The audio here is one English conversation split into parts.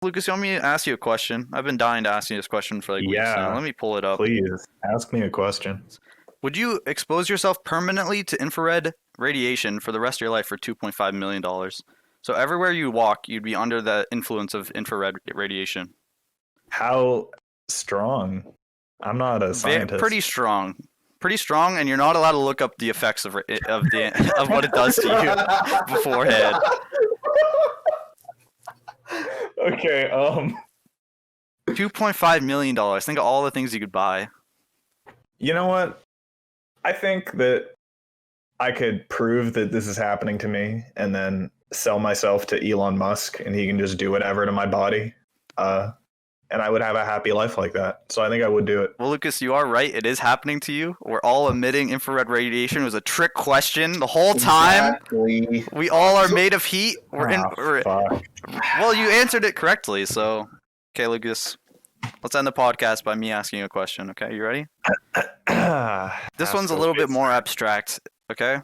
Lucas, you want me to ask you a question? I've been dying to ask you this question for like weeks now. Yeah, Let me pull it up. please ask me a question. Would you expose yourself permanently to infrared radiation for the rest of your life for $2.5 million? So everywhere you walk, you'd be under the influence of infrared radiation. How strong? I'm not a scientist. Pretty strong. Pretty strong, and you're not allowed to look up the effects of what it does to you beforehand. Okay, $2.5 million. Think of all the things you could buy. you know what? I think that I could prove that this is happening to me and then sell myself to Elon Musk and he can just do whatever to my body. And I would have a happy life like that. So I think I would do it. Well, Lucas, you are right. It is happening to you. We're all emitting infrared radiation. It was a trick question the whole time. Exactly. We all are made of heat. Fuck. Well, you answered it correctly. So, okay, Lucas, let's end the podcast by me asking you a question. Okay, you ready? This one's a little bit more abstract. Okay.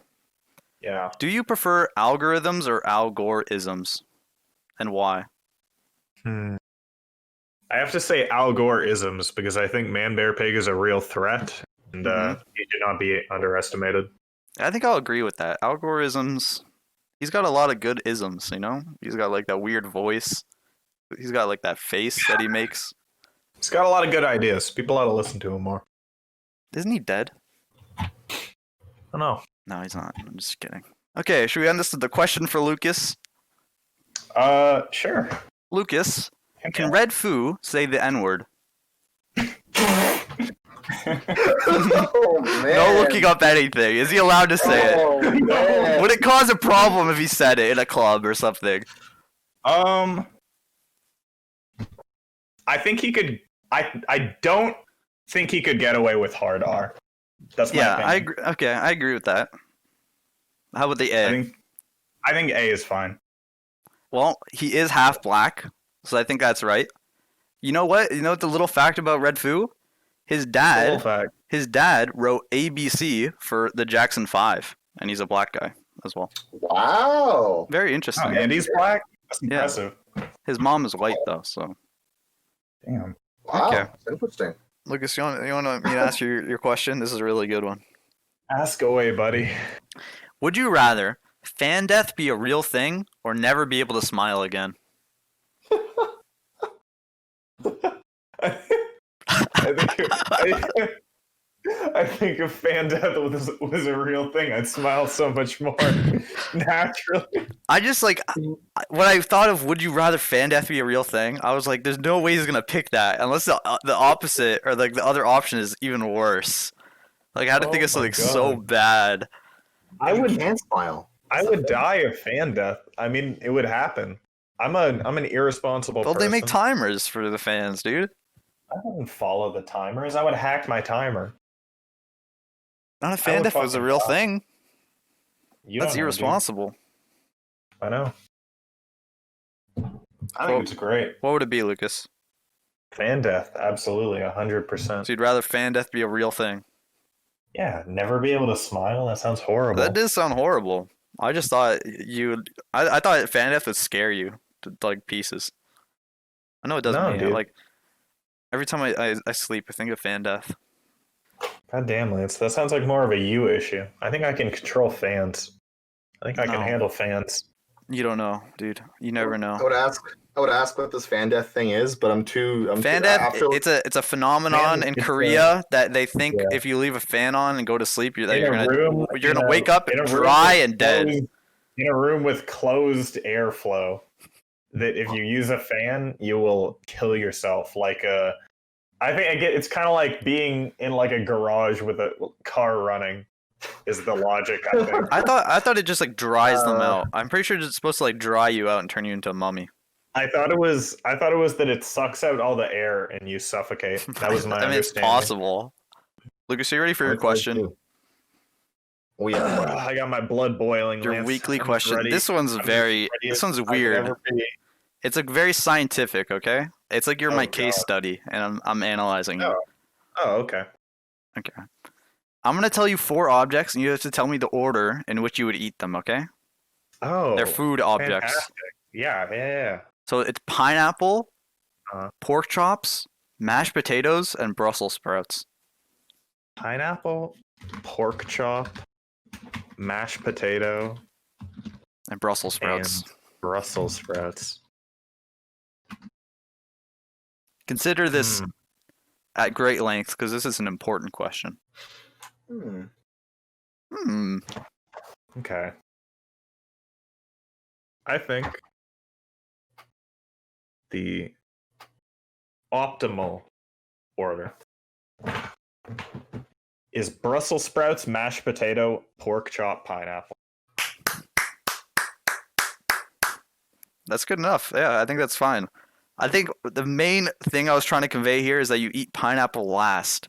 Yeah. Do you prefer algorithms or Gore-isms, and why? I have to say Al Gore-isms because I think Man Bear Pig is a real threat and he should not be underestimated. I think I'll agree with that. Algorithms, he's got a lot of good isms, you know? He's got like that weird voice. He's got like that face that he makes. He's got a lot of good ideas. People ought to listen to him more. Isn't he dead? I don't know. No, he's not. I'm just kidding. Okay, should we end this with the question for Lucas? Sure. Lucas, can Redfoo say the N-word? Oh, man. No looking up anything. Is he allowed to say Oh, it? man. Would it cause a problem if he said it in a club or something? I think he could. I don't think he could get away with hard R. That's my Yeah, opinion. I agree. Okay, I agree with that. How about the A? I think A is fine. Well, he is half black, so I think that's right. You know what? You know what the little fact about Redfoo? His Cool dad, fact. his dad wrote ABC for the Jackson 5, and he's a black guy as well. Wow. Very Oh, interesting. and he's black. That's Yeah. impressive. His mom is white though, so. Damn. Wow. Okay. That's interesting. Lucas, you want me to ask you your question? This is a really good one. Ask away, buddy. Would you rather fan death be a real thing or never be able to smile again? I think if fan death was a real thing, I'd smile so much more naturally. I just like when I thought of would you rather fan death be a real thing, I was like, there's no way he's gonna pick that unless the opposite or like the other option is even worse. Like I had to think Oh of something my so God. bad. You can smile. I would die of fan death. I mean, it would happen. I'm an irresponsible Well, person. they make timers for the fans, dude. I wouldn't follow the timers. I would hack my timer. Not if fan would death was a fucking real die. thing. You That's don't know, dude. irresponsible. I know. I think it's great. What would it be, Lucas? Fan death, absolutely, 100%. So you'd rather fan death be a real thing? Yeah, never be able to smile. That sounds horrible. That does sound horrible. I just thought I thought fan death would scare you to like pieces. I know it doesn't. No, mean dude. Like every time I sleep, I think of fan death. God damn, Lance. That sounds like more of a you issue. I think I can control fans. I think I No. can handle fans. You don't know, dude. You never know. I would ask what this fan death thing is, but I'm Fan too, death, after, it's a phenomenon Man, in it's Korea that they think yeah. if you leave a fan on and go to sleep, you're In a room- you're in gonna a- wake up in a room dry with and dead. In a room with closed airflow, that if you use a fan, you will kill yourself. I think it's kind of like being in like a garage with a car running. Is the logic? I think. I thought it just like dries them Uh, out. I'm pretty sure it's supposed to like dry you out and turn you into a mummy. I thought it was that it sucks out all the air and you suffocate. That was my I mean, it's understanding. possible. Lucas, are you ready for your question? Oh yeah. I got my blood boiling. Your Lance. weekly I'm question. ready. This one's I'm very. ready This one's as I could weird. ever be. It's like very scientific. Okay, it's like you're my Oh, case God. study, and I'm analyzing you. Oh, okay. Okay. I'm gonna tell you 4 objects, and you have to tell me the order in which you would eat them. Okay? Oh, They're food objects. fantastic. Yeah. So it's pineapple, Uh-huh. pork chops, mashed potatoes, and Brussels sprouts. Pineapple, pork chop, mashed potato, And Brussels sprouts. and Brussels sprouts. Consider this at great length because this is an important question. Okay. I think the optimal order is Brussels sprouts, mashed potato, pork chop, pineapple. That's good enough. Yeah, I think that's fine. I think the main thing I was trying to convey here is that you eat pineapple last.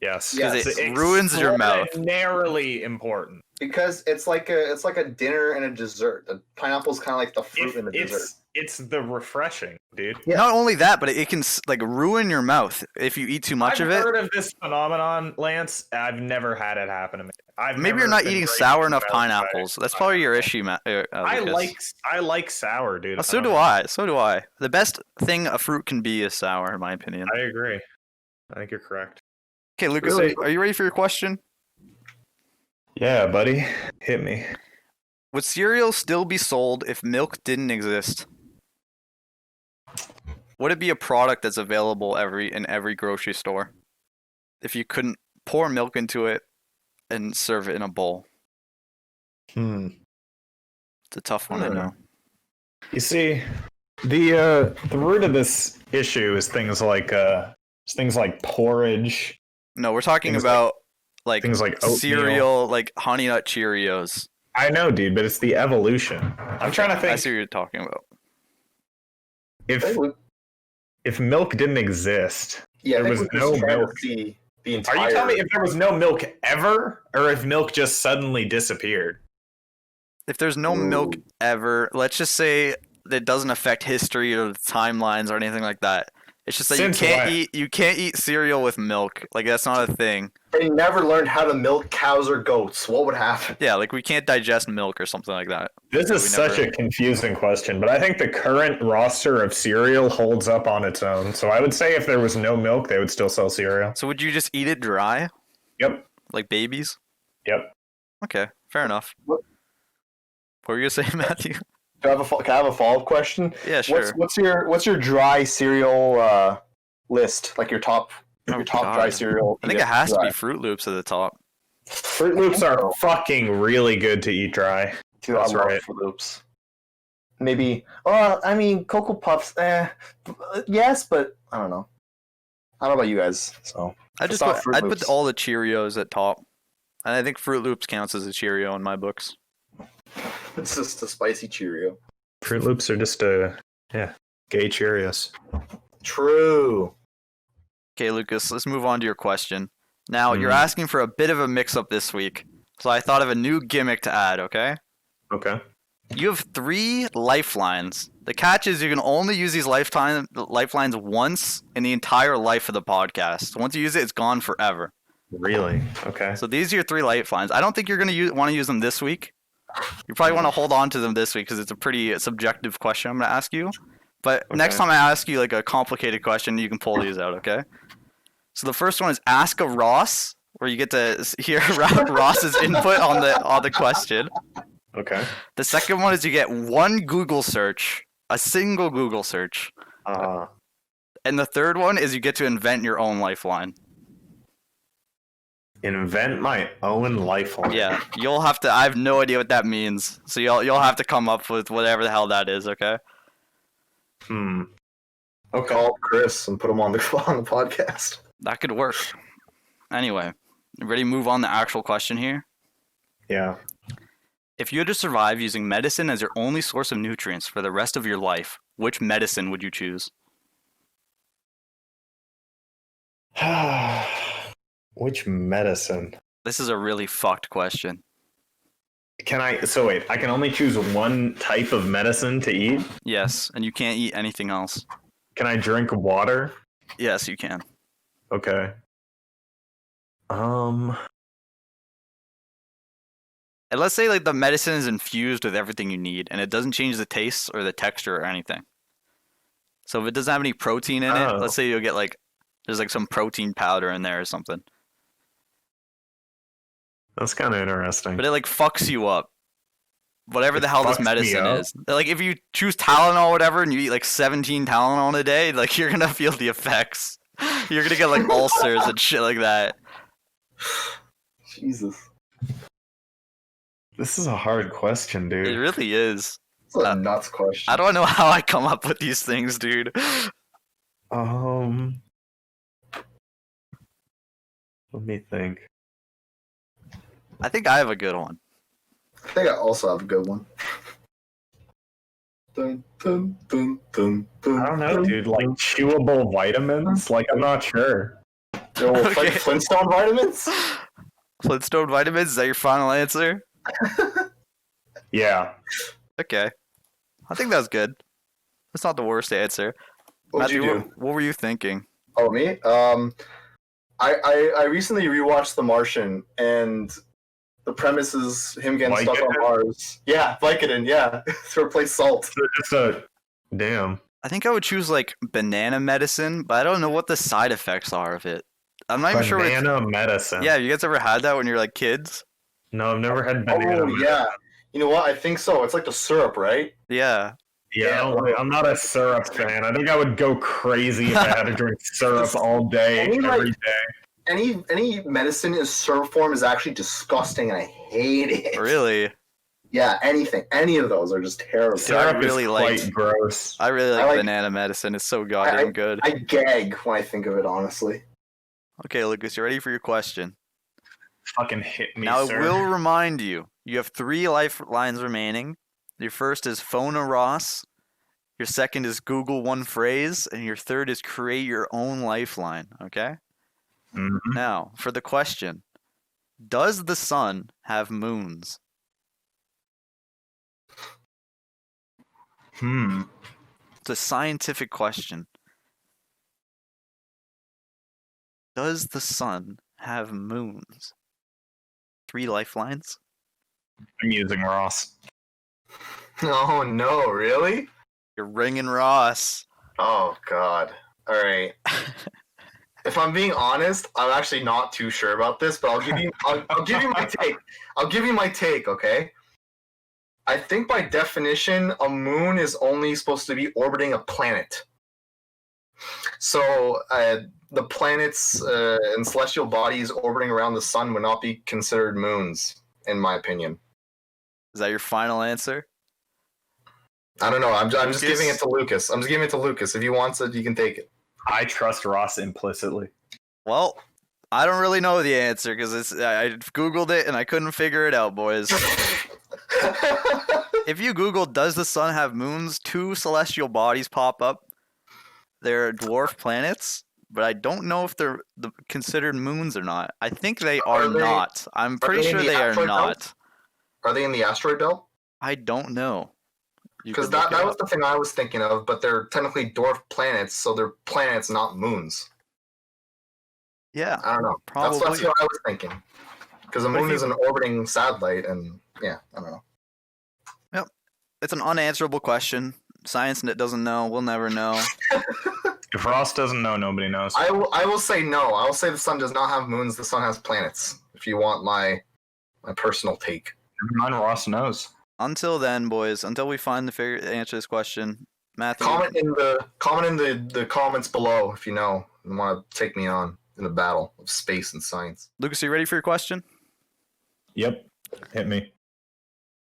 Yes, Because it ruins your mouth. Extraordinarily important. Because it's like a dinner and a dessert. The pineapple's kind of like the fruit in the dessert. It's the refreshing, dude. Yeah. Not only that, but it can like ruin your mouth if you eat too much of it. I've heard of this phenomenon, Lance. I've never had it happen to me. Maybe you're not eating sour enough pineapples. That's probably your issue, I like sour, dude. So do I. So do I. The best thing a fruit can be is sour, in my opinion. I agree. I think you're correct. Okay, Lucas, Really? are you ready for your question? Yeah, buddy. Hit me. Would cereal still be sold if milk didn't exist? Would it be a product that's available in every grocery store if you couldn't pour milk into it and serve it in a bowl? It's a tough one, I know. You see, the root of this issue is things like porridge. No, we're talking Things about like things like oatmeal. cereal, like Honey Nut Cheerios. I know, dude, but it's the evolution. I'm trying to I think see what you're talking about. if milk didn't exist, Yeah, there I was think we're no just trying to milk. see the entire. Are you telling me if there was no milk ever, or if milk just suddenly disappeared? If there's no milk ever, let's just say that it doesn't affect history or the timelines or anything like that. It's just that Since you can't eat cereal with milk. Like that's not a thing. They never learned how to milk cows or goats. What would happen? Yeah, like we can't digest milk or something like that. This is such a confusing question, but I think the current roster of cereal holds up on its own. So I would say if there was no milk, they would still sell cereal. So would you just eat it dry? Yep. Like babies? Yep. Okay, fair enough. What were you gonna say, Matthew? Can I have a follow-up question? Yeah, sure. What's your dry cereal list? Like your top dry cereal. I think it has to be Fruit Loops at the top. Fruit Loops are fucking really good to eat dry. Dude, I love Fruit Loops. Maybe. I mean, Cocoa Puffs. Yes, but I don't know. I don't know about you guys. So I'd put all the Cheerios at top, and I think Fruit Loops counts as a Cheerio in my books. It's just a spicy Cheerio. Fruit Loops are just gay Cheerios. True. Okay, Lucas, let's move on to your question. Now, you're asking for a bit of a mix-up this week, so I thought of a new gimmick to add, okay? Okay. You have 3 lifelines. The catch is you can only use these lifelines once in the entire life of the podcast. Once you use it, it's gone forever. Really? Okay. So these are your 3 lifelines. I don't think you're going to want to use them this week. You probably want to hold on to them this week because it's a pretty subjective question I'm going to ask you. But next time I ask you like a complicated question, you can pull these out, okay? So the first one is Ask a Ross, where you get to hear Ross's input on the question. Okay. The second one is you get one Google search, a single Google search. And the third one is you get to invent your own lifeline. Invent my own lifeline. Yeah, you'll have to. I have no idea what that means, so you'll have to come up with whatever the hell that is. Okay. Okay. Call up Chris and put him on the podcast. That could work. Anyway, ready to move on to the actual question here? Yeah. If you had to survive using medicine as your only source of nutrients for the rest of your life, which medicine would you choose? Which medicine? This is a really fucked question. I can only choose one type of medicine to eat? Yes, and you can't eat anything else. Can I drink water? Yes, you can. Okay. And let's say like the medicine is infused with everything you need and it doesn't change the taste or the texture or anything. So if it doesn't have any protein in it, Oh. let's say you'll get like there's like some protein powder in there or something, That's kind of interesting. but it like fucks you up. Whatever It the hell this fucks me medicine up? is. Like if you choose Tylenol or whatever and you eat like 17 Tylenol in a day, like you're gonna feel the effects. You're gonna get like ulcers and shit like that. Jesus. This is a hard question, It dude. really is. It's a nuts question. I don't know how I come up with these things, dude. Let me think. I think I have a good one. I think I also have a good one. Dun, dun, dun, dun, dun, I don't know, dude. Like chewable vitamins? Like, I'm not sure. Okay. Flintstone vitamins? Flintstone vitamins, is that your final answer? Yeah. Okay. I think that's good. That's not the worst answer. What'd you Matthew, do? what were you thinking? Oh, me? I recently rewatched The Martian, and the premise is him getting stuck on Vicodin? Mars. Yeah, Vicodin, yeah. To replace salt. So just a damn. I think I would choose like banana medicine, but I don't know what the side effects are of it. I'm not even sure what Banana medicine. Yeah, you guys ever had that when you were like kids? No, I've never had banana. Oh, yeah. You know what? I think so. It's like the syrup, right? Yeah. Yeah, I'm not a syrup fan. I think I would go crazy if I had to drink syrup all day, I mean, like- every day. Any medicine in syrup form is actually disgusting, and I hate it. Really? Yeah, anything. Any of those are just terrible. Dude, I Syrup really is liked- quite gross. I really I like like- banana medicine. It's so goddamn good. I gag when I think of it, honestly. Okay, Lucas, you ready for your question? Fucking hit me, Now, sir. I will remind you, you have 3 lifelines remaining. Your first is phone a Ross. Your second is Google one phrase. And your third is create your own lifeline. Okay? Mhm. Now, for the question, does the sun have moons? It's a scientific question. Does the sun have moons? 3 lifelines? I'm using Ross. Oh, no, really? You're ringing Ross. Oh, God. All right. If I'm being honest, I'm actually not too sure about this, but I'll give you my take. I'll give you my take, okay? I think by definition, a moon is only supposed to be orbiting a planet. So the planets and celestial bodies orbiting around the sun would not be considered moons, in my opinion. Is that your final answer? I don't know. I'm just Lucas? giving it to Lucas. I'm just giving it to Lucas. If he wants it, you can take it. I trust Ross implicitly. Well, I don't really know the answer because I Googled it and I couldn't figure it out, boys. If you Google, does the sun have moons? 2 celestial bodies pop up. They're dwarf planets, but I don't know if they're considered moons or not. I think they are they- not. I'm are pretty they in sure the they are asteroid not. belt? Are they in the asteroid belt? I don't know. You Because could look that it was up. the thing I was thinking of, but they're technically dwarf planets, so they're planets, not moons. Yeah, I don't know. Probably. That's what I was thinking. Because the But if moon you- is an orbiting satellite, and yeah, I don't know. it's an unanswerable question. Science doesn't know. We'll never know. If Ross doesn't know, nobody knows. I will say no. I will say the sun does not have moons. The sun has planets. If you want my personal take. Never mind, Ross knows. Until then, boys, until we find the answer to this question, Matthew. Comment in the comments below if you know and want to take me on in a battle of space and science. Lucas, are you ready for your question? Yep. Hit me.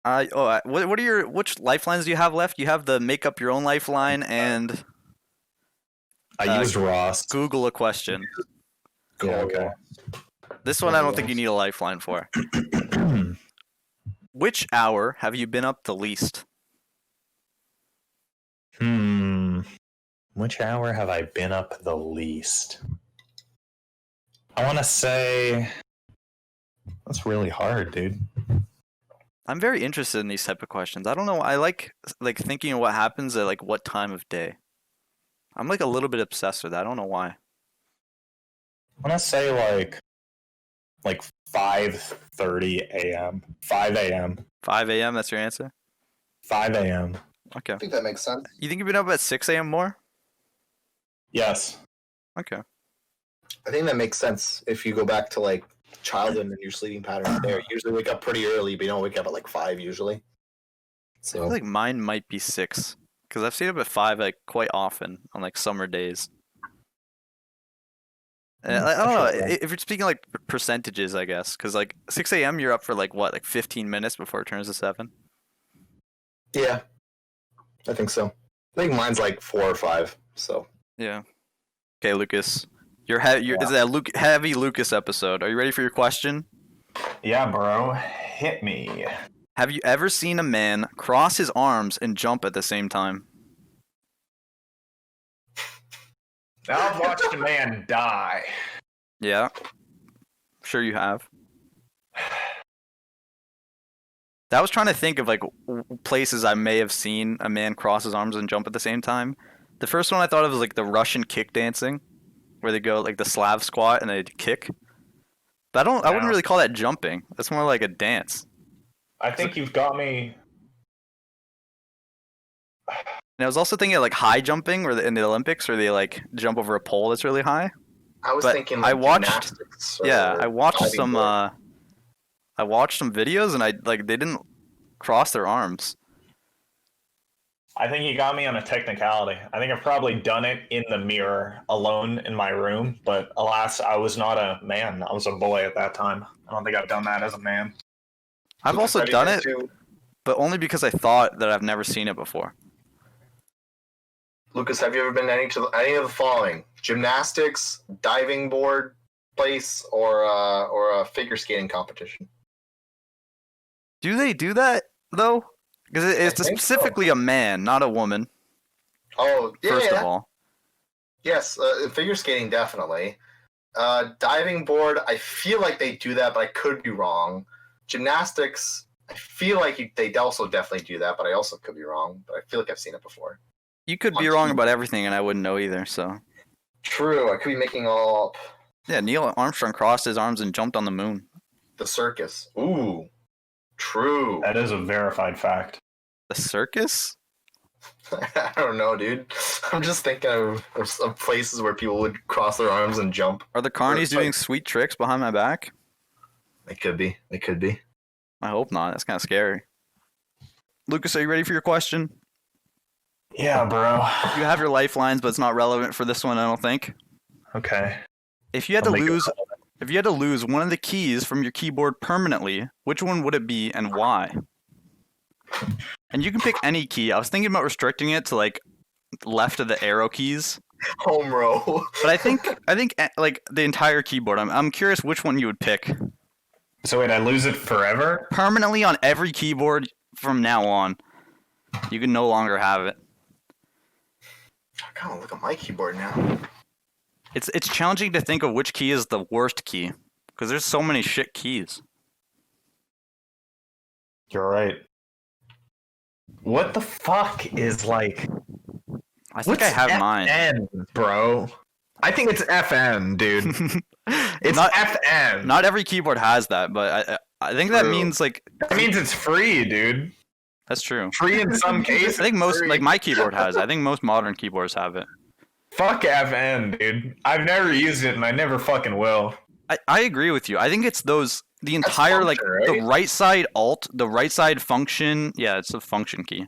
What are which lifelines do you have left? You have the make up your own lifeline and I used Ross. Google a question. Yeah, okay. This one I don't think you need a lifeline for. Which hour have you been up the least? Which hour have I been up the least? I want to say that's really hard, dude. I'm very interested in these type of questions. I don't know. I like thinking of what happens at like what time of day. I'm like a little bit obsessed with that. I don't know why. I want to say like 5:30 a.m. 5 a.m. 5 a.m. That's your answer? 5 a.m. Okay. I think that makes sense. You think you've been up at 6 a.m. more? Yes. Okay. I think that makes sense if you go back to like childhood and your sleeping patterns there. You usually wake up pretty early, but you don't wake up at like 5 usually. I So feel like mine might be 6 because I've stayed up at 5 like quite often on like summer days. I don't know if you're speaking like percentages, I guess, because like 6 a.m. you're up for like what, like 15 minutes before it turns to 7. yeah, I think so. I think mine's like 4 or 5. So Yeah. Okay, Lucas, is that a heavy Lucas episode? Are you ready for your question? Yeah, bro. Hit me. Have you ever seen a man cross his arms and jump at the same time? Now I've watched a man die. Yeah. Sure you have. I was trying to think of like places I may have seen a man cross his arms and jump at the same time. The first one I thought of was like the Russian kick dancing, where they go like the Slav squat and they kick. But I wouldn't really call that jumping. That's more like a dance. I think you've got me. And I was also thinking of like high jumping, where in the Olympics, where they like jump over a pole that's really high. I was But thinking I like watched- gymnastics. Yeah, I watched diving some. board. I watched some videos, and they didn't cross their arms. I think you got me on a technicality. I think I've probably done it in the mirror alone in my room, but alas, I was not a man. I was a boy at that time. I don't think I've done that as a man. I've also Have you done been it, to- but only because I thought that I've never seen it before. Lucas, have you ever been to any of the following: gymnastics, diving board place, or a figure skating competition? Do they do that though? Because it's I think so. specifically a man, not a woman. Oh, yeah. First of all, Yes, figure skating definitely. Diving board, I feel like they do that, but I could be wrong. Gymnastics, I feel like they also definitely do that, but I also could be wrong. But I feel like I've seen it before. you could be On wrong TV. about everything, and I wouldn't know either. So True, I could be making all up. yeah, Neil Armstrong crossed his arms and jumped on the moon. The circus. Ooh, true. That is a verified fact. The circus? I don't know, dude. I'm just thinking of places where people would cross their arms and jump. Are the carnies It's like- doing sweet tricks behind my back? It could be. It could be. I hope not. That's kind of scary. Lucas, are you ready for your question? Yeah, bro. You have your lifelines, but it's not relevant for this one, I don't think. Okay. If you had to I'll make it lose, relevant. if you had to lose one of the keys from your keyboard permanently, which one would it be and why? And you can pick any key. I was thinking about restricting it to like left of the arrow keys, Home row. but I think like the entire keyboard. I'm curious which one you would pick So wait, I lose it forever? permanently on every keyboard from now on. You can no longer have it. I kind of look at my keyboard now. It's challenging to think of which key is the worst key because there's so many shit keys. You're right. What the fuck is like? I think What's I have mine. FN, bro? I think it's FN, dude. It's not FN. not every keyboard has that, but I think that True. means like That means it's free, dude. that's true. Free in some cases. I think most free. like my keyboard has. I think most modern keyboards have it. Fuck FN, dude. I've never used it and I never fucking will. I agree with you. I think it's the entire like function, the right? right side alt, the right side function. Yeah, it's a function key.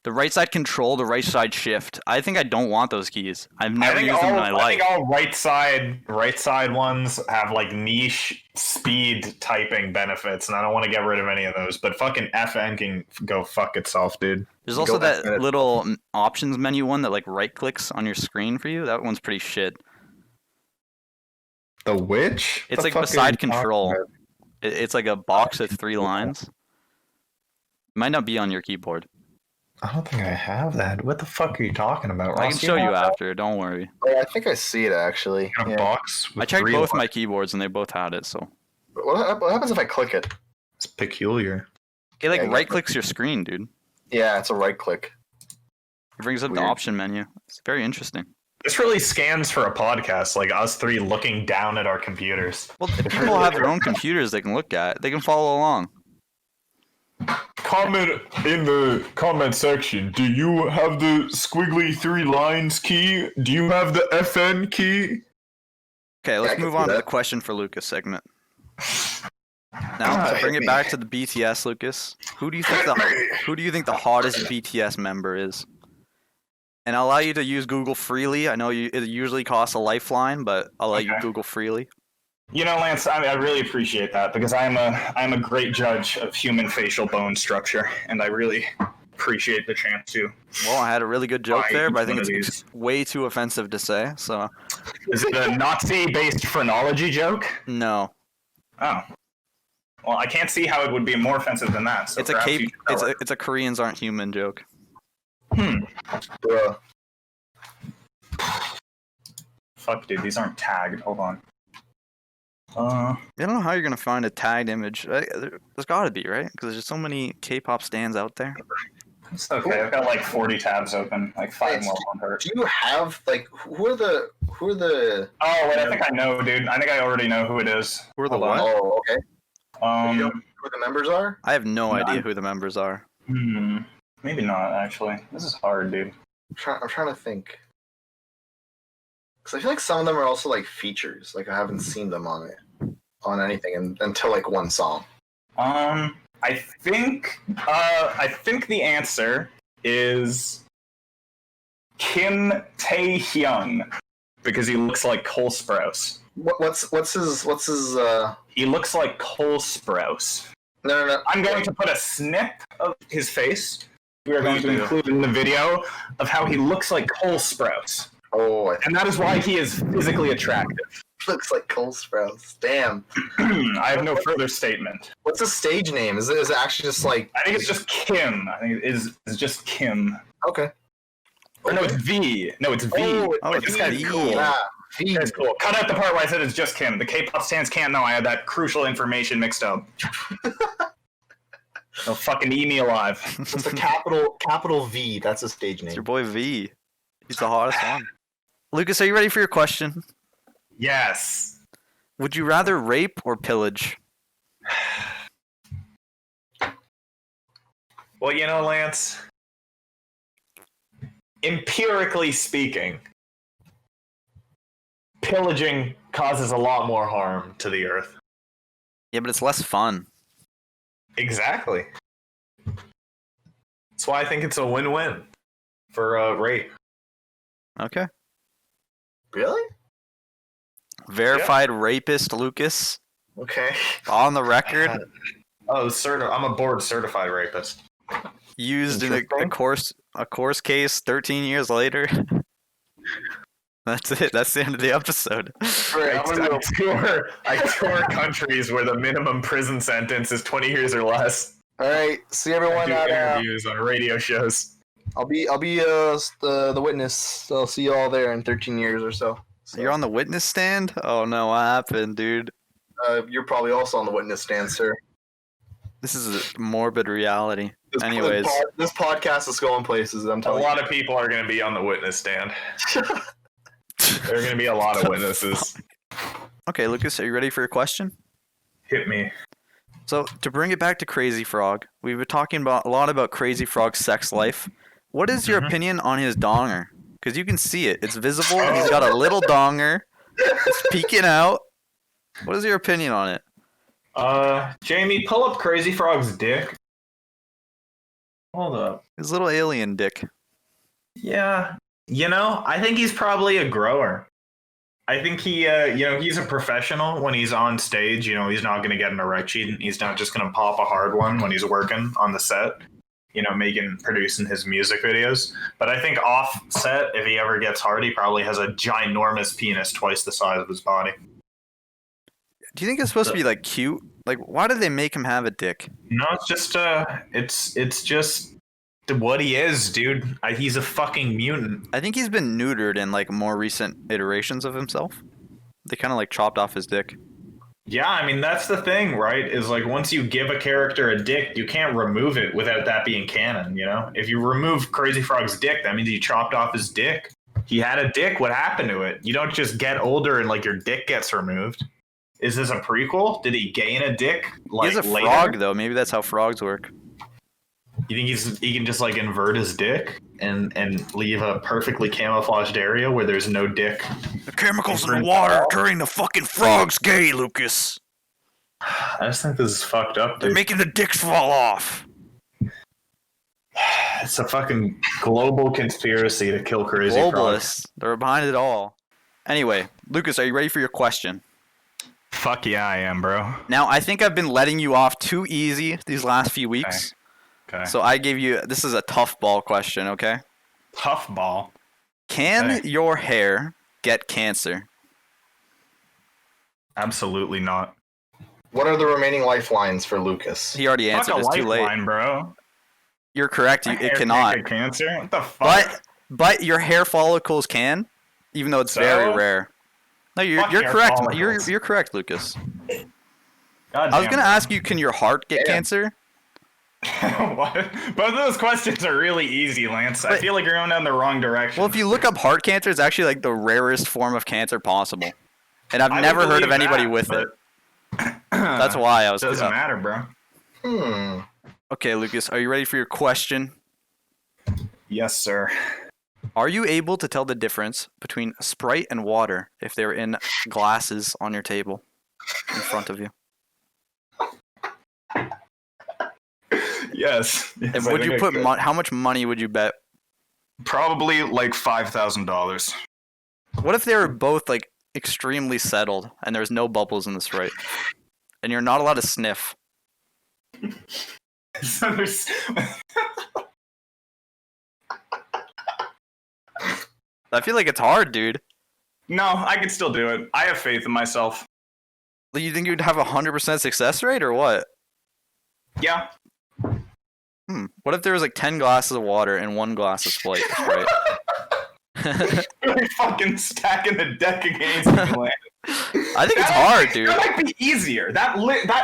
The right side control, the right side shift. I think I don't want those keys. I've never used them in my I life. think all right side ones have like niche speed typing benefits, and I don't want to get rid of any of those. But fucking FN can go fuck itself, dude. There's also that Go- little options menu one that like right clicks on your screen for you. That one's pretty shit. The which? It's like beside control. It's like a box with 3 lines. It might not be on your keyboard. I don't think I have that. What the fuck are you talking about? I can Ross? show you have that? after. Don't worry. Oh, I think I see it actually. A Yeah. box. I with checked 3 both my lines. keyboards and they both had it. So What happens if I click it? It's peculiar. it like Yeah, I got right clicks your screen, dude. Yeah, it's a right click. It brings up the Weird. option menu. It's very interesting. This really scans for a podcast, like us 3 looking down at our computers. Well, if people have their own computers they can look at, they can follow along. Comment in the comment section. Do you have the squiggly 3 lines key? Do you have the FN key? Okay, I let's can move do on to that. the question for Lucas segment. Now, to bring it back to the BTS, Lucas, who do you think the hottest BTS member is? And I'll allow you to use Google freely. I know it usually costs a lifeline, but I'll let you Okay. Google freely. You know, Lance, I really appreciate that because I'm a great judge of human facial bone structure, and I really appreciate the chance to. Well, I had a really good joke Right, there, but I think one of it's way too offensive to say. So Is it a Nazi-based phrenology joke? no, Oh. Well, I can't see how it would be more offensive than that. So it's a perhaps Cape. you should tell It's a Koreans aren't human joke. Bruh. Fuck, dude, these aren't tagged. Hold on. I don't know how you're gonna find a tagged image. There's got to be, right? Because there's just so many K-pop stands out there. It's okay. I've got like 40 tabs open. Like 5 more won't hurt. Do you have like who are the Oh wait, I think I know, dude. I think I already know who it is. Who are the Hold on. what? Oh, okay. You know who the members are? I have no None. idea who the members are. Maybe not actually. This is hard, dude. I'm trying to think. Because I feel like some of them are also like features. Like I haven't seen them on anything until like one song. I think the answer is Kim Tae-hyung because he looks like Cole Sprouse. What's his He looks like Cole Sprouse. No. I'm going to put a snip of his face. We are going Please to do. include in the video of how he looks like Cole Sprouse. Oh, And that is why he is physically attractive. looks like Cole Sprouse. Damn. I have no further statement. What's his stage name? Is it actually just like? I think it's just Kim. I think it is just Kim. Okay. Or no, it's V. No, it's V. Oh, it's this guy's V. cool. Yeah. This guy's cool. Cut out the part where I said it's just Kim. The K-pop stands can't know I had that crucial information mixed up. They'll fucking eat me alive. It's a capital V. That's a stage It's name. your boy V. He's the hottest one. Lucas, are you ready for your question? Yes. Would you rather rape or pillage? Well, you know, Lance, empirically speaking, pillaging causes a lot more harm to the earth. Yeah, but it's less fun. Exactly. That's why I think it's a win-win for rape. Okay. Really? Verified rapist Lucas Okay. on the record, Oh, I'm a board certified rapist. used in a course case 13 years later. That's it. That's the end of the episode. I tour countries where the minimum prison sentence is 20 years or less. All right. See I everyone do at. interviews on radio shows. I'll be the witness. So I'll see you all there in 13 years or so. You're on the witness stand? Oh no, what happened, dude? You're probably also on the witness stand, sir. This is a morbid reality. This, Anyways. this podcast is going places. I'm A telling lot of people are going to be on the witness stand. There are going to be a lot of witnesses. Okay, Lucas, are you ready for your question? Hit me. So, to bring it back to Crazy Frog, we've been talking a lot about Crazy Frog's sex life. What is your opinion on his donger? Because you can see it. It's visible. And he's got a little donger. It's peeking out. What is your opinion on it? Jamie, pull up Crazy Frog's dick. Hold up. His little alien dick. Yeah. You know, I think he's probably a grower. I think he, he's a professional when he's on stage. You know, he's not going to get an erection. He's not just going to pop a hard one when he's working on the set, you know, producing his music videos. But I think off set, if he ever gets hard, he probably has a ginormous penis twice the size of his body. Do you think it's supposed to be, like, cute? Like, why did they make him have a dick? No, it's just, it's just what he is, dude. He's a fucking mutant. I think he's been neutered in, like, more recent iterations of himself. They kind of, like, chopped off his dick. Yeah, I mean, that's the thing, right? Is like once you give a character a dick, you can't remove it without that being canon, you know? If you remove Crazy Frog's dick, that means you chopped off his dick. He had a dick, what happened to it? You don't just get older and like your dick gets removed. Is this a prequel? Did he gain a dick? Like, He's a later? frog, though. Maybe that's how frogs work. You think he can just like invert his dick and leave a perfectly camouflaged area where there's no dick? The chemicals in the water turning the fucking frogs gay, Lucas. I just think this is fucked up, They're dude. making the dicks fall off. It's a fucking global conspiracy to kill crazy frogs. Globalists. They're behind it all. Anyway, Lucas, are you ready for your question? Fuck yeah, I am, bro. Now, I think I've been letting you off too easy these last few weeks. Okay. So I gave you, this is a tough ball question, okay? Tough ball. Can Okay. your hair get cancer? Absolutely not. What are the remaining lifelines for Lucas? He already answered. It's too late. Lifeline, bro. You're correct. My It hair cannot. can't get cancer. What the fuck? But your hair follicles can, even though it's very So? rare. No, you're Fuck hair correct. follicles. You're correct, Lucas. God I was damn, gonna bro. ask you, can your heart get Damn. cancer? What? Both of those questions are really easy, Lance. I But- feel like you're going down the wrong direction. Well, if you look up heart cancer, it's actually like the rarest form of cancer possible, and I've I never would heard of believe anybody that, with but- it. That's why I was. Doesn't matter, bro. Okay, Lucas, are you ready for your question? Yes, sir. Are you able to tell the difference between Sprite and water if they're in glasses on your table in front of you? Yes. And would you put how much money would you bet? Probably like $5,000. What if they were both like extremely settled and there's no bubbles in the Sprite, and you're not allowed to sniff? So there's... I feel like it's hard, dude. No, I could still do it. I have faith in myself. Like, you think you'd have 100% success rate or what? Yeah. What if there was like 10 glasses of water and 1 glass of Sprite? Really fucking stacking the deck against me, Lance. I think it's hard, dude. That might be easier. That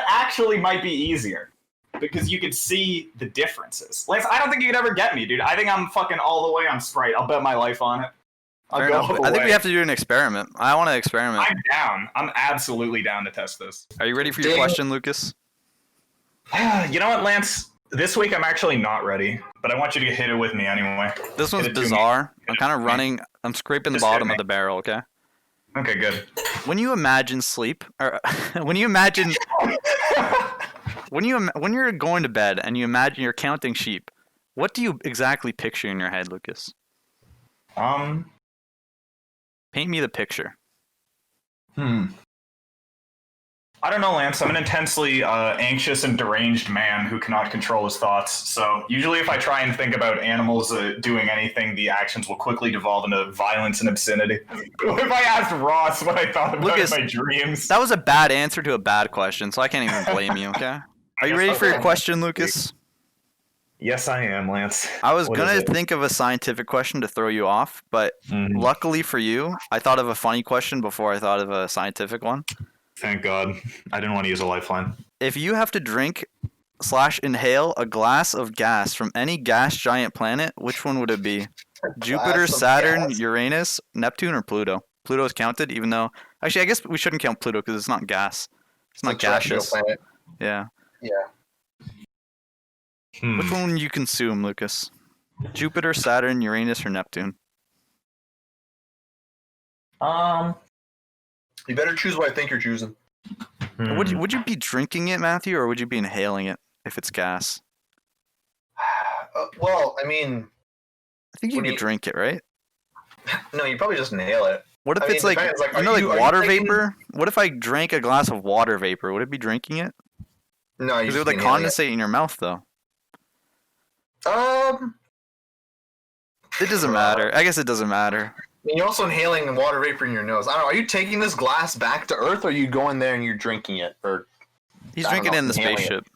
actually might be easier. Because you could see the differences. Lance, I don't think you could ever get me, dude. I think I'm fucking all the way on Sprite. I'll bet my life on it. I'll Fair go enough. all the I think way. we have to do an experiment. I want to experiment. I'm down. I'm absolutely down to test this. Are you ready for your Ding. question, Lucas? You know what, Lance? This week I'm actually not ready, but I want you to hit it with me anyway. This one's Hit it to me. bizarre. I'm kind of running. I'm scraping the Just hit bottom me. of the barrel, okay? Okay, good. When you imagine sleep, or when you imagine when you're going to bed and you imagine you're counting sheep, what do you exactly picture in your head, Lucas? Paint me the picture. I don't know, Lance. I'm an intensely anxious and deranged man who cannot control his thoughts. So usually if I try and think about animals doing anything, the actions will quickly devolve into violence and obscenity. If I asked Ross what I thought about Lucas, in my dreams... That was a bad answer to a bad question, so I can't even blame you, okay? Are you ready for your question, Lucas? Yes, I am, Lance. I was What gonna is it? think of a scientific question to throw you off, but luckily for you, I thought of a funny question before I thought of a scientific one. Thank God. I didn't want to use a lifeline. If you have to drink/inhale a glass of gas from any gas giant planet, which one would it be? Jupiter, Glass of Saturn, gas? Uranus, Neptune, or Pluto? Pluto's counted, even though... Actually, I guess we shouldn't count Pluto because it's not gas. It's not a terrestrial gaseous. planet. Yeah. Yeah. Which one would you consume, Lucas? Jupiter, Saturn, Uranus, or Neptune? You better choose what I think you're choosing. Would you be drinking it, Matthew, or would you be inhaling it if it's gas? Well, I mean, I think you What do could you- drink it, right? no, you probably just nail it. What if I mean, it's like, depends, like, you are know, like you- are you water taking- vapor? What if I drank a glass of water vapor? Would it be drinking it? No, you Because it just would like inhaling it. condensate in your mouth, though. It doesn't matter. I guess it doesn't matter. I mean, you're also inhaling water vapor in your nose. I don't know. Are you taking this glass back to Earth, or are you going there and you're drinking it? Or He's I don't drinking know, it in the inhaling it. spaceship.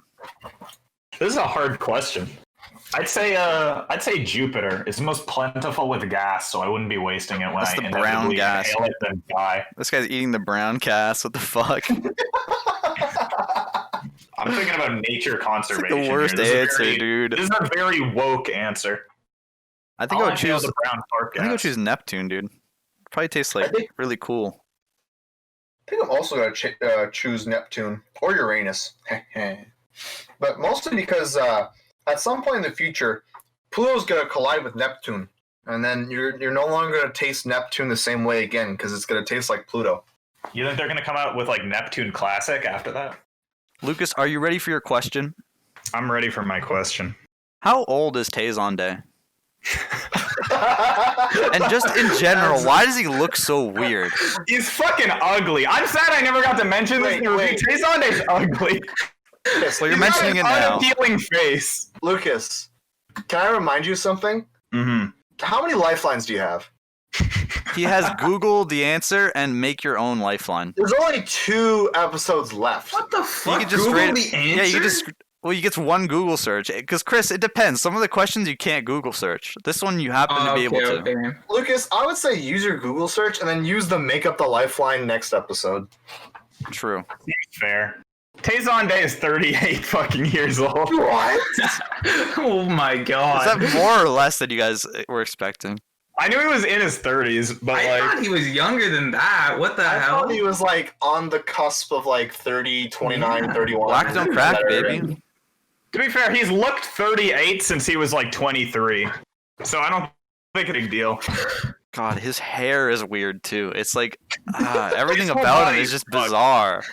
This is a hard question. I'd say Jupiter is the most plentiful with gas, so I wouldn't be wasting it when That's I the brown inevitably gas. inhale it then die. This guy's eating the brown gas. What the fuck? I'm thinking about nature It's conservation. like the worst here. This is a answer, very- dude. This is a very woke answer. I think I I'll would inhale choose. the brown fart I think I would gas. choose Neptune, dude. Probably tastes like think- really cool. I think I'm also going to choose Neptune or Uranus. But mostly because at some point in the future, Pluto's gonna collide with Neptune, and then you're no longer gonna taste Neptune the same way again because it's gonna taste like Pluto. You think they're gonna come out with like Neptune Classic after that? Lucas, are you ready for your question? I'm ready for my question. How old is Tay Zonday? And just in general, why does he look so weird? He's fucking ugly. I'm sad I never got to mention this. Tay Zonday's ugly. Well, you're mentioning it now. Unappealing face. Lucas, can I remind you of something? Mm-hmm. How many lifelines do you have? He has Google the answer and make your own lifeline. There's only 2 episodes left. What the fuck? You can just Google rate- the answer? Yeah, you can just. Well, you get one Google search. Because, Chris, it depends. Some of the questions you can't Google search. This one you happen to be able to. Okay, man. Lucas, I would say use your Google search and then use the make up the lifeline next episode. True. Seems fair. Tay Zonday is 38 fucking years old. What? Oh my god. Is that more or less than you guys were expecting? I knew he was in his 30s, but I like... thought he was younger than that. What the I hell? thought he was like on the cusp of like 30, 29, Yeah. 31. Black don't crack, baby. To be fair, he's looked 38 since he was like 23. So I don't think it's a big deal. God, his hair is weird too. It's like everything His whole about him body is just fucked. bizarre.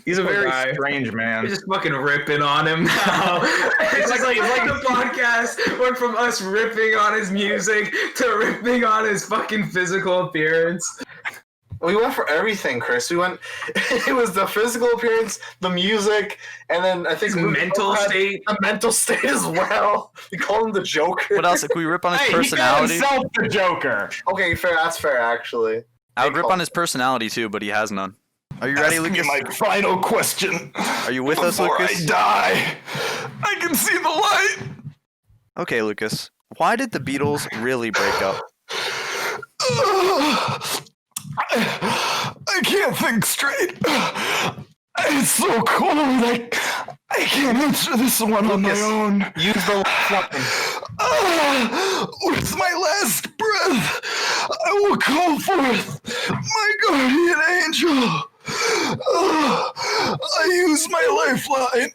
He's a Poor very guy. strange man. We're just fucking ripping on him now. It's like- like it's like- the podcast went from us ripping on his music to ripping on his fucking physical appearance. We went for everything, Chris. We went. It was the physical appearance, the music, and then I think His mental state. The mental state as well. We call him the Joker. What else? Can we rip on his Hey, personality? he called himself the Joker. Okay, fair. That's fair, actually. I would rip on his personality too, but he has none. Are you ready, Ask me Lucas? my final question. Are you with us, Before Lucas? I die, I can see the light. Okay, Lucas. Why did the Beatles really break up? I can't think straight. It's so cold. I can't answer this one on my Lucas, own. Use the lifeline. With my last breath, I will call forth my guardian angel. I use my lifeline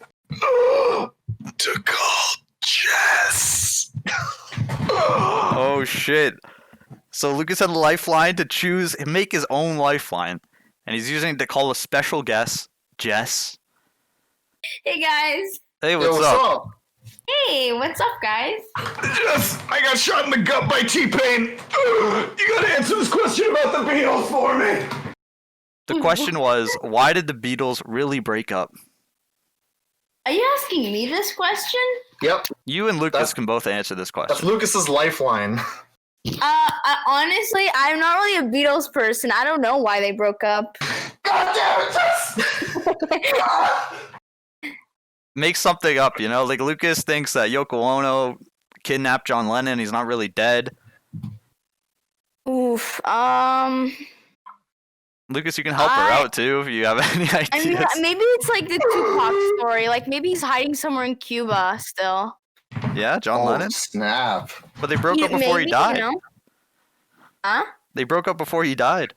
to call Jess. Oh shit. So Lucas had a lifeline to choose make his own lifeline. And he's using it to call a special guest, Jess. Hey guys. Hey, Yo, what's up? Hey, what's up, guys? Jess, I got shot in the gut by T-Pain. You gotta answer this question about the Beatles for me. The question was, why did the Beatles really break up? Are you asking me this question? Yep, You and Lucas That's- can both answer this that's question. Lucas's lifeline. Honestly, I'm not really a Beatles person. I don't know why they broke up. God damn it, Jess! Make something up, you know? Like Lucas thinks that Yoko Ono kidnapped John Lennon. He's not really dead. Oof. Lucas, you can help her out too if you have any I mean, ideas. maybe it's like the Tupac story. Like maybe he's hiding somewhere in Cuba still. Yeah, John Oh, Lennon. snap. But they broke up before he Maybe, died. You know? Huh? They broke up before he died.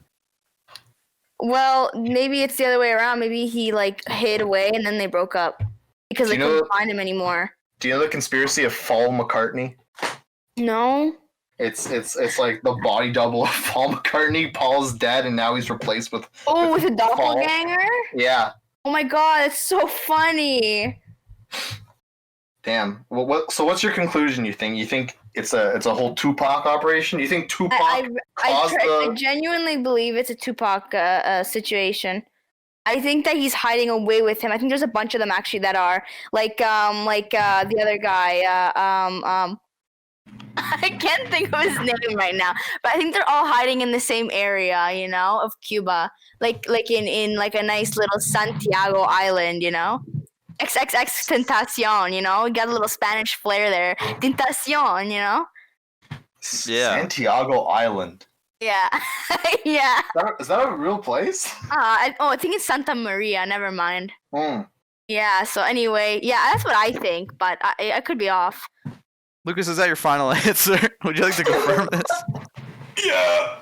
Well, maybe it's the other way around. Maybe he like hid away and then they broke up because Do they you know- couldn't find him anymore. Do you know the conspiracy of Paul McCartney? No. It's like the body double of Paul McCartney. Paul's dead, and now he's replaced with. Oh, with a Paul. doppelganger? Yeah. Oh my god, it's so funny. Damn. Well, so what's your conclusion? You think it's a whole Tupac operation? Do you think Tupac I caused I genuinely believe it's a Tupac situation. I think that he's hiding away with him. I think there's a bunch of them actually that are like the other guy. I can't think of his name right now, but I think they're all hiding in the same area, you know, of Cuba, like in like a nice little Santiago island, you know. XXX Tentacion, you know, got a little Spanish flair there. Tentacion, you know. Yeah. Santiago Island? Yeah, yeah. Is that a real place? I think it's Santa Maria. Never mind. Hmm. Yeah. So anyway, yeah, that's what I think, but I could be off. Lucas, is that your final answer? Would you like to confirm this? Yeah.